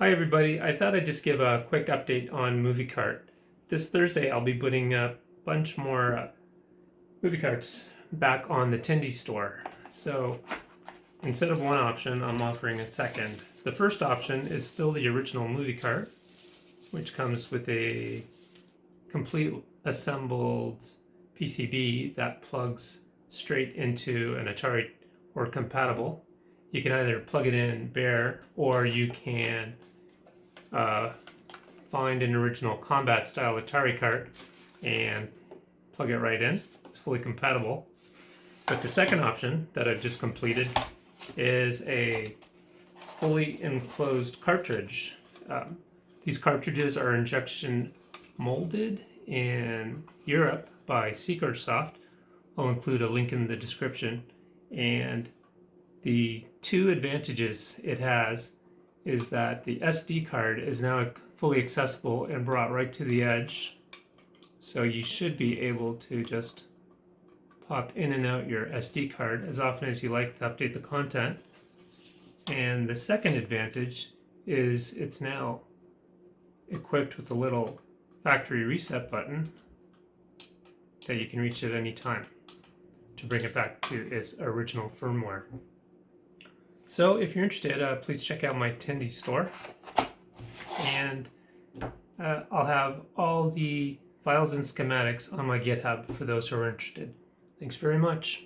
Hi everybody, I thought I'd just give a quick update on MovieCart. This Thursday I'll be putting a bunch more MovieCarts back on the Tindie store. So instead of one option, I'm offering a second. The first option is still the original MovieCart, which comes with a complete assembled PCB that plugs straight into an Atari or compatible. You can either plug it in bare or you can find an original combat style Atari cart and plug it right in. It's fully compatible. But the second option that I've just completed is a fully enclosed cartridge. These cartridges are injection molded in Europe by Sikorsoft. I'll include a link in the description. And the two advantages it has is that the SD card is now fully accessible and brought right to the edge. So you should be able to just pop in and out your SD card as often as you like to update the content. And the second advantage is it's now equipped with a little factory reset button that you can reach at any time to bring it back to its original firmware. So if you're interested, please check out my Tindie store, and I'll have all the files and schematics on my GitHub for those who are interested. Thanks very much.